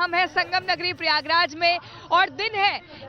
हम हैं संगम नगरी प्रयागराज में और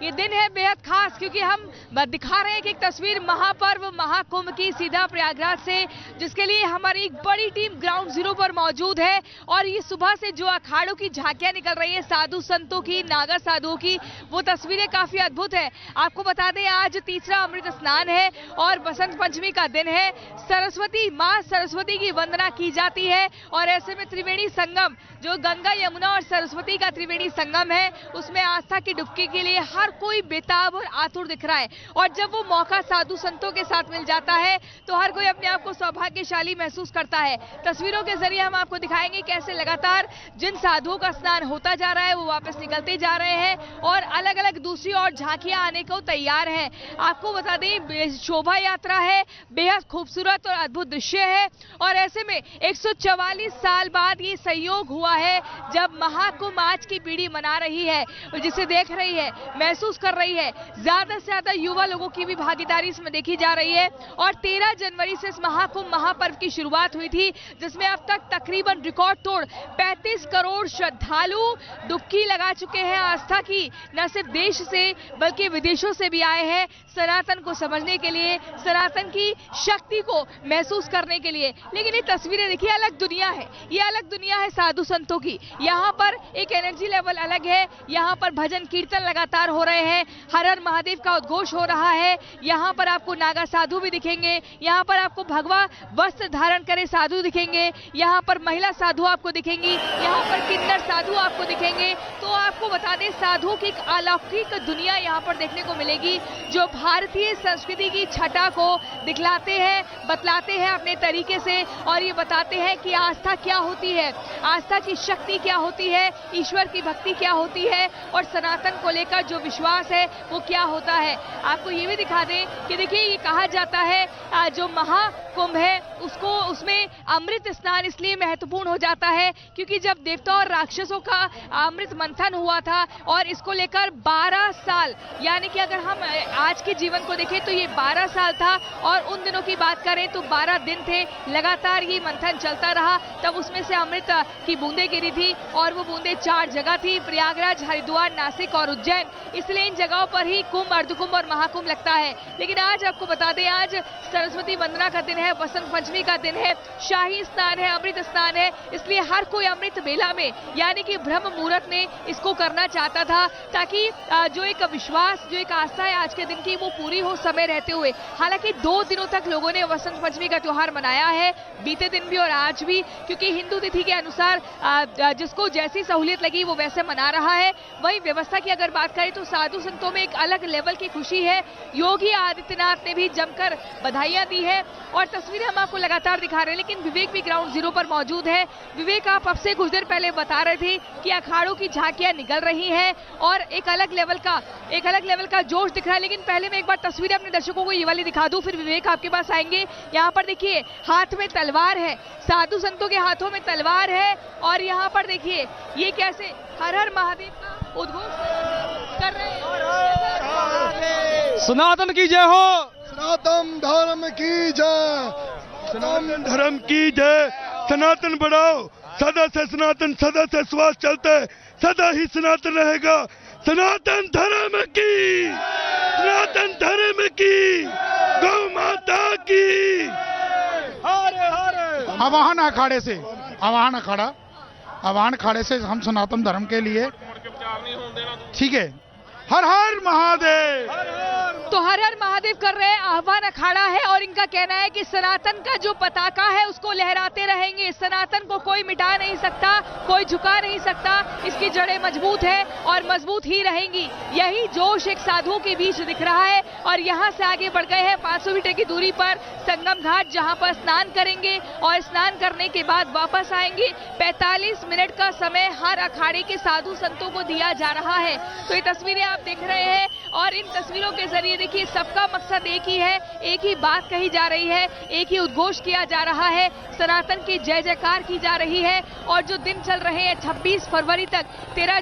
ये दिन है बेहद खास, क्योंकि हम दिखा रहे हैं कि एक तस्वीर महापर्व महाकुंभ की सीधा प्रयागराज से, जिसके लिए हमारी एक बड़ी टीम ग्राउंड जीरो पर मौजूद है। और ये सुबह से जो अखाड़ों की झांकियां निकल रही है साधु संतों की, नागा साधुओं की, वो तस्वीरें काफी अद्भुत है। आपको बता दें आज तीसरा अमृत स्नान है और बसंत पंचमी का दिन है। सरस्वती माँ सरस्वती की वंदना की जाती है और ऐसे में त्रिवेणी संगम, जो गंगा यमुना और सरस्वती का त्रिवेणी संगम है, उसमें आस्था की डुबकी के लिए हर कोई बेताब और आतुर दिख रहा है। और जब वो मौका साधु संतों के साथ मिल जाता है तो हर कोई अपने आप को सौभाग्यशाली महसूस करता है। तस्वीरों के जरिए हम आपको दिखाएंगे कैसे लगातार जिन साधुओं का स्नान होता जा रहा है वो वापस निकलते जा रहे हैं और अलग अलग दूसरी और झांकियां आने को तैयार हैं। आपको बता दें शोभा यात्रा है, बेहद खूबसूरत और अद्भुत दृश्य है। और ऐसे में 144 साल बाद ये संयोग हुआ है जब महाकुंभ आज की पीढ़ी मना रही है, जिसे देख रही है, महसूस कर रही है। ज्यादा से ज्यादा युवा लोगों की भी भागीदारी इसमें देखी जा रही है। और 13 जनवरी से इस महाकुंभ महापर्व की शुरुआत हुई थी, जिसमें अब तक तकरीबन रिकॉर्ड तोड़ 35 करोड़ श्रद्धालु डुबकी लगा चुके हैं आस्था की। न सिर्फ देश से बल्कि विदेशों से भी आए हैं सनातन को समझने के लिए, सनातन की शक्ति को महसूस करने के लिए। लेकिन ये तस्वीरें देखिए, अलग दुनिया है, ये अलग दुनिया है साधु संतों की। यहाँ पर एक एनर्जी लेवल अलग है, यहाँ पर भजन कीर्तन लगातार हो रहे हैं, हर हर महादेव का उद्घोष हो रहा है। यहाँ पर आपको नागा साधु भी दिखेंगे, यहाँ पर आपको भगवा वस्त्र धारण करे साधु दिखेंगे, यहाँ पर महिला साधु आपको दिखेंगी, यहाँ पर किन्नर साधु आपको दिखेंगे। तो आपको बता दें साधुओं की एक अलौकिक दुनिया यहाँ पर देखने को मिलेगी, जो भारतीय संस्कृति की छटा को दिखलाते हैं, बतलाते हैं अपने तरीके से। और ये बताते हैं कि आस्था क्या होती है, आस्था की शक्ति क्या होती है, ईश्वर की भक्ति क्या होती है और सनातन को लेकर जो विश्वास है वो क्या होता है। आपको ये भी दिखा दें कि देखिए, ये कहा जाता है जो महाकुंभ है उसमें अमृत स्नान इसलिए महत्वपूर्ण हो जाता है क्योंकि जब देवता और राक्षसों का अमृत मंथन हुआ था और इसको लेकर 12 साल, यानी कि अगर हम आज के जीवन को देखें तो ये 12 साल था और उन दिनों की बात करें तो 12 दिन थे, लगातार ये मंथन चलता रहा। तब उसमें से अमृत की बूंदें गिरी थी और वो बूंदें 4 जगह थी, प्रयागराज, हरिद्वार, नासिक और उज्जैन। इसलिए इन जगहों पर ही कुंभ, अर्धकुंभ और महाकुंभ लगता है। लेकिन आज आपको बता दें, आज सरस्वती वंदना का दिन है, बसंत पंचमी का दिन है, शाही स्नान है, अमृत स्नान है। इसलिए हर कोई अमृत बेला में, यानी कि ब्रह्म मुहूर्त में इसको करना चाहता था, ताकि जो एक विश्वास, जो एक आस्था है आज के दिन की, वो पूरी हो समय रहते हुए। हालांकि 2 दिनों तक लोगों ने वसंत पंचमी का त्योहार मनाया है, बीते दिन भी और आज भी, क्योंकि हिंदू तिथि के अनुसार जिसको जैसी सहूलियत लगी वो वैसे मना रहा है। वही व्यवस्था की अगर बात करें तो साधु संतों में एक अलग लेवल की खुशी है। योगी आदित्यनाथ ने भी जमकर बधाइयां दी है और तस्वीरें हम आपको लगातार दिखा रहे हैं। लेकिन विवेक भी ग्राउंड जीरो पर मौजूद है। विवेक, आप अब से कुछ देर पहले बता रहे थे कि अखाड़ों की झांकियां निकल रही हैं और एक अलग लेवल का जोश दिख रहा है। लेकिन पहले मैं एक बार तस्वीरें अपने दर्शकों को ये वाली दिखा दूं, फिर विवेक आपके पास आएंगे। यहाँ पर देखिए, हाथ में तलवार है, साधु संतों के हाथों में तलवार है और यहाँ पर देखिए ये कैसे हर हर महादेव का उद्घोष कर रहे हैं। सनातन की जय हो, सनातन धर्म की जय, सनातन धर्म की जय। सनातन बढ़ाओ, सदा से सनातन, सदा से श्वास चलते, सदा ही सनातन रहेगा। सनातन धर्म की, सनातन धर्म की, गौ माता की। हरे हरे। आवाहन अखाड़े से हम सनातन धर्म के लिए, ठीक है, हर हर महादेव। तो हर हर महादेव कर रहे हैं, आह्वान अखाड़ा है और इनका कहना है कि सनातन का जो पताका है उसको लहराते रहेंगे। सनातन को कोई मिटा नहीं सकता, कोई झुका नहीं सकता, इसकी जड़ें मजबूत है और मजबूत ही रहेंगी। यही जोश एक साधुओं के बीच दिख रहा है और यहाँ से आगे बढ़ गए हैं 500 मीटर की दूरी पर संगम घाट, जहाँ पर स्नान करेंगे और स्नान करने के बाद वापस आएंगे। 45 मिनट का समय हर अखाड़े के साधु संतों को दिया जा रहा है। तो ये तस्वीरें आप देख रहे हैं और इन तस्वीरों के जरिए देखिए सबका मकसद एक ही है, एक ही बात कही जा रही है, एक ही उद्घोष किया जा रहा है, सनातन की जय जयकार की जा रही है। और जो दिन चल रहे हैं 26 फरवरी तक, 13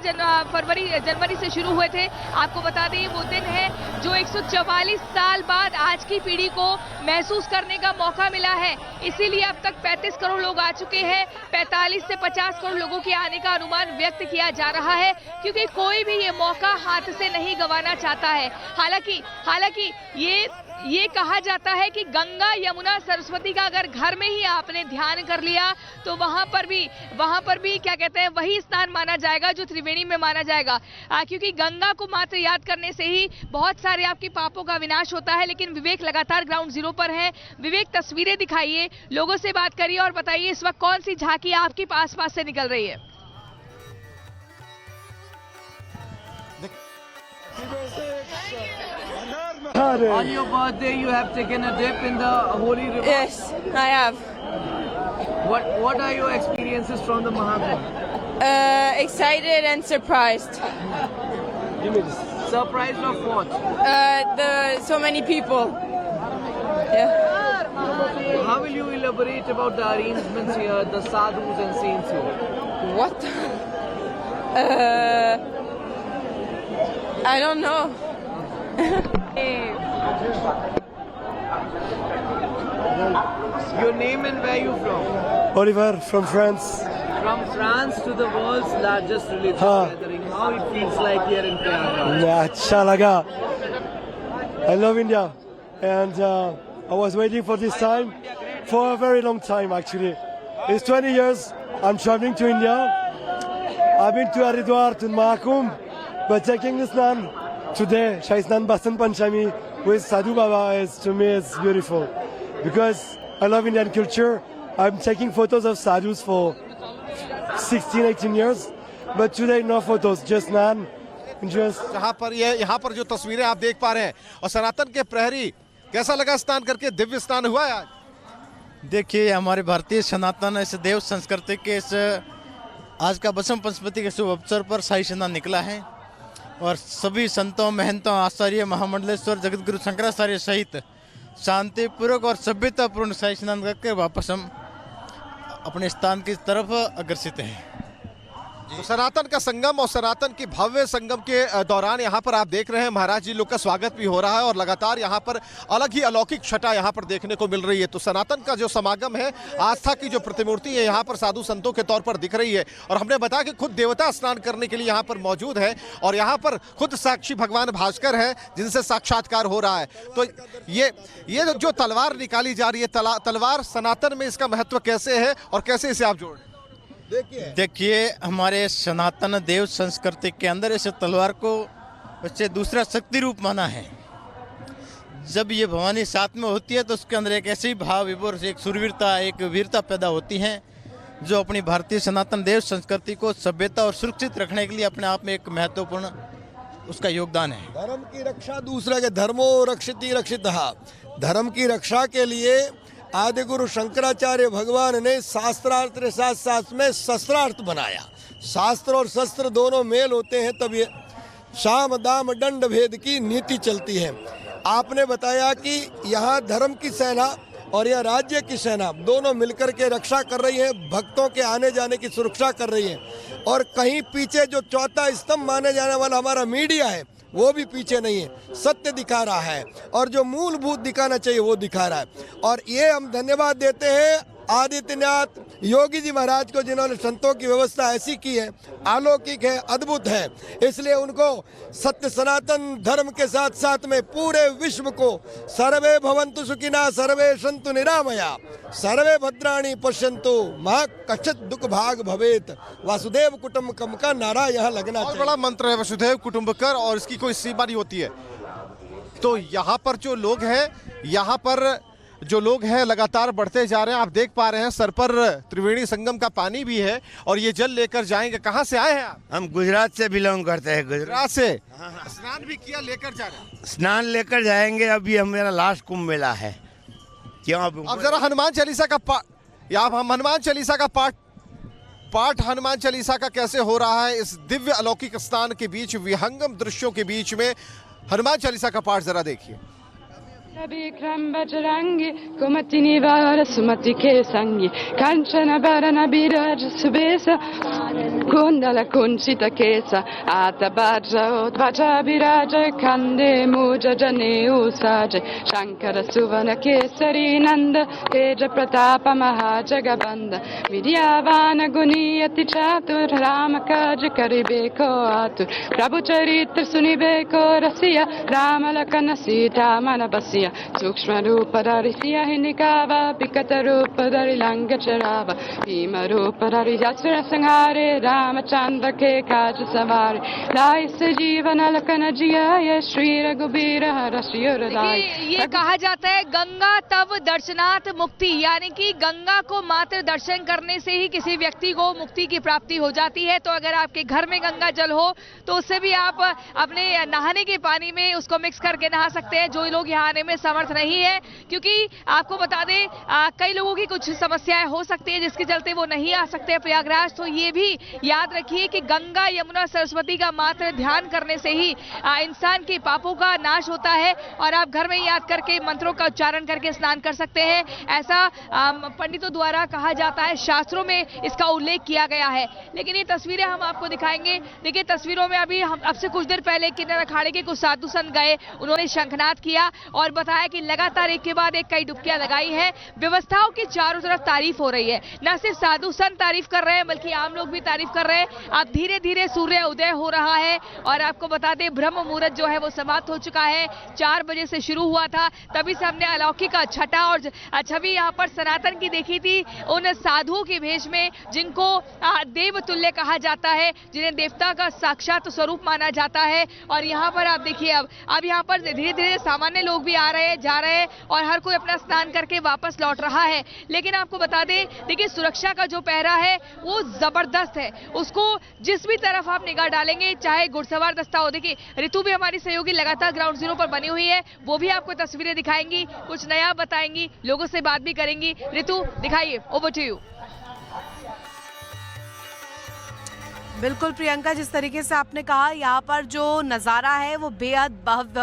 जनवरी से शुरू हुए थे, आपको बता दें वो दिन है जो 144 साल बाद आज की पीढ़ी को महसूस करने का मौका मिला है। इसीलिए अब तक 35 करोड़ लोग आ चुके हैं। 45 से 50 करोड़ लोगों के आने का अनुमान व्यक्त किया जा रहा है, क्योंकि कोई भी ये मौका हाथ से नहीं गंवाना चाहता है। हालांकि ये कहा जाता है कि गंगा, यमुना, सरस्वती का अगर घर में ही आपने ध्यान कर लिया तो वहां पर भी क्या कहते हैं, वही स्नान माना जाएगा जो त्रिवेणी में माना जाएगा। क्योंकि गंगा को मात्र याद करने से ही बहुत सारे आपके पापों का विनाश होता है। लेकिन विवेक लगातार ग्राउंड जीरो पर है। विवेक, तस्वीरें दिखाइए, लोगों से बात करिए और बताइए इस वक्त कौन सी झांकी आपके पास से निकल रही है। On your birthday, you have taken a dip in the holy river. Yes, I have. What are your experiences from the Mahakumbh? Excited and surprised. Surprised of what? So many people. Yeah. How will you elaborate about the arrangements here, the sadhus and saints here? What? I don't know. Your name and where you from? Oliver from France. From France to the world's largest religious gathering. How it feels like here in Prayagraj? Yeah, अच्छा लगा. I love India, and I was waiting for this time for a very long time. Actually, it's 20 years I'm traveling to India. I've been to Haridwar to Mahakumbh, but taking this Snan today, Shai Snan Basant Panchami with Sadhu Baba is to me is beautiful because I love Indian culture. I'm taking photos of sadhus for 16-18 years, but today no photos, just Snan. यहाँ पर जो तस्वीरें आप देख पा रहे हैं, और सनातन के प्रहरी, कैसा लगा स्नान करके? दिव्य स्नान हुआ है आज? देखिए, हमारे भारतीय सनातन इस देव संस्कृति के इस आज का बसंत पंचमी के शुभ अवसर पर शाही स्नान निकला है और सभी संतों, महंतों, आचार्य, महामंडलेश्वर, जगतगुरु शंकराचार्य सहित शांतिपूर्वक और सभ्यतापूर्ण शाही स्नान करके वापस हम अपने स्थान की तरफ अग्रसित हैं। तो सनातन का संगम और सनातन की भव्य संगम के दौरान यहाँ पर आप देख रहे हैं महाराज जी लोग का स्वागत भी हो रहा है और लगातार यहाँ पर अलग ही अलौकिक छटा यहाँ पर देखने को मिल रही है। तो सनातन का जो समागम है, आस्था की जो प्रतिमूर्ति है यहाँ पर साधु संतों के तौर पर दिख रही है। और हमने बताया कि खुद देवता स्नान करने के लिए यहाँ पर मौजूद है और यहाँ पर खुद साक्षी भगवान भास्कर है जिनसे साक्षात्कार हो रहा है। तो ये जो तलवार निकाली जा रही है, तलवार सनातन में इसका महत्व कैसे है और कैसे इसे आप जोड़? देखिए, हमारे सनातन देव संस्कृति के अंदर इस तलवार को उससे दूसरा शक्ति रूप माना है। जब ये भवानी साथ में होती है तो उसके अंदर एक ऐसी भाव विभोर, एक सुरवीरता, एक वीरता पैदा होती है जो अपनी भारतीय सनातन देव संस्कृति को सभ्यता और सुरक्षित रखने के लिए अपने आप में एक महत्वपूर्ण उसका योगदान है। धर्म की रक्षा दूसरे के धर्मो रक्षिति रक्षितः। धर्म की रक्षा के लिए आदि गुरु शंकराचार्य भगवान ने शास्त्रार्थ के साथ साथ में शस्त्रार्थ बनाया। शास्त्र और शस्त्र दोनों मेल होते हैं तब ये साम दाम दंड भेद की नीति चलती है। आपने बताया कि यहाँ धर्म की सेना और यह राज्य की सेना दोनों मिलकर के रक्षा कर रही है, भक्तों के आने जाने की सुरक्षा कर रही है। और कहीं पीछे जो चौथा स्तंभ माने जाने वाला हमारा मीडिया है वो भी पीछे नहीं है, सत्य दिखा रहा है और जो मूलभूत दिखाना चाहिए वो दिखा रहा है। और ये हम धन्यवाद देते हैं आदित्यनाथ योगी जी महाराज को जिन्होंने संतों की व्यवस्था ऐसी की है, अलौकिक है, अद्भुत है। इसलिए उनको सत्य सनातन धर्म के साथ साथ में पूरे विश्व को सर्वे भवन्तु सुखिनः सर्वे सन्तु निरामया सर्वे भद्राणि पश्यन्तु मा कश्चित् दुख भाग भवेत वासुदेव कुटुम्बकम का नारा यहाँ लगना चाहिए। बड़ा मंत्र है वसुधैव कुटुम्बकम और इसकी कोई सीमा नहीं होती है। तो यहाँ पर जो लोग हैं, यहाँ पर जो लोग हैं लगातार बढ़ते जा रहे हैं। आप देख पा रहे हैं सर पर त्रिवेणी संगम का पानी भी है और ये जल लेकर जाएंगे। कहाँ से आए हैं आप? हम गुजरात से बिलोंग करते हैं। गुजरात से। स्नान भी किया, लेकर जा रहे हैं? स्नान लेकर जाएंगे। अभी मेरा लास्ट कुंभ मेला है। क्यों अब जरा हनुमान चालीसा का हनुमान चालीसा का पाठ हनुमान चालीसा का कैसे हो रहा है इस दिव्य अलौकिक स्नान के बीच, विहंगम दृश्यों के बीच में हनुमान चालीसा का पाठ जरा देखिए। Bikram Bajrangi Kumati Nivara Sumati Kesangi Kanchana Barana Biraj Subesa Kundala Kunchita Kesa Atabaja Odvaja Biraja Kande Muja Jane Usaja Shankara Suvana Kesari Nanda Teja Pratapa Mahajagabanda Vidyavana Guniyati Chatur Ramakaja Karibeko Atur Prabhu Charitra Sunibeko Rasiya Ramalakana Sita Manabasiya Sukshma Rupadari Siya Hinikava Pikata Rupadari Langa Charava Bhima Rupadari Yasura Sanghare Ramachandra Ke Kaja Savari Lai Sajivana Lakana Jiyaya Shri Raghubira Harashiyuradai। ये कहा जाता है गंगा तव दर्शनाथ मुक्ति, यानी कि गंगा को मात्र दर्शन करने से ही किसी व्यक्ति को मुक्ति की प्राप्ति हो जाती है। तो अगर आपके घर में गंगा जल हो तो उससे भी आप अपने नहाने के पानी में उसको मिक्स करके नहा सकते हैं, जो लोग यहाँ आने में समर्थ नहीं है। क्योंकि आपको बता दें कई लोगों की कुछ समस्याएं हो सकती है जिसके चलते वो नहीं आ सकते प्रयागराज। तो ये भी याद रखिए कि गंगा यमुना सरस्वती का मात्र ध्यान करने से ही इंसान के पापों का नाश होता है और आप घर में याद करके मंत्रों का उच्चारण करके स्नान कर सकते हैं। ऐसा पंडितों द्वारा कहा जाता है, शास्त्रों में इसका उल्लेख किया गया है। लेकिन ये तस्वीरें हम आपको दिखाएंगे। देखिए तस्वीरों में अभी हम अब से कुछ देर पहले किन्नर अखाड़े के कुछ साधु संत गए, उन्होंने शंखनाद किया और बताया कि लगातार एक के बाद एक कई डुबकियां लगाई है। व्यवस्थाओं की चारों तरफ तारीफ हो रही है, न सिर्फ साधु संत तारीफ कर रहे हैं बल्कि आम लोग भी तारीफ कर रहे हैं। अब धीरे धीरे सूर्य उदय हो रहा है और आपको बता दें ब्रह्म मुहूर्त जो है वो समाप्त हो चुका है। 4 बजे से शुरू हुआ था, तभी से हमने अलौकिक छटा और छवि यहाँ पर सनातन की देखी थी, उन साधुओं के भेष में जिनको देव तुल्य कहा जाता है, जिन्हें देवता का साक्षात स्वरूप माना जाता है। और यहाँ पर आप देखिए अब यहाँ पर धीरे धीरे सामान्य लोग भी आ रहे हैं, जा रहे हैं और हर कोई अपना स्नान करके वापस लौट रहा है। लेकिन आपको बता दें देखिए सुरक्षा का जो पहरा है वो जबरदस्त है, उसको जिस भी तरफ आप निगाह डालेंगे, चाहे घुड़सवार दस्ता हो। देखिए ऋतु भी हमारी सहयोगी लगातार ग्राउंड जीरो पर बनी हुई है, वो भी आपको तस्वीरें दिखाएंगी, कुछ नया बताएंगी, लोगों से बात भी करेंगी। ऋतु दिखाइए, ओवर टू यू। बिल्कुल प्रियंका, जिस तरीके से आपने कहा यहाँ पर जो नज़ारा है वो बेहद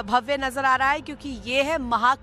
भव्य नज़र आ रहा है, क्योंकि ये है महाकुंभ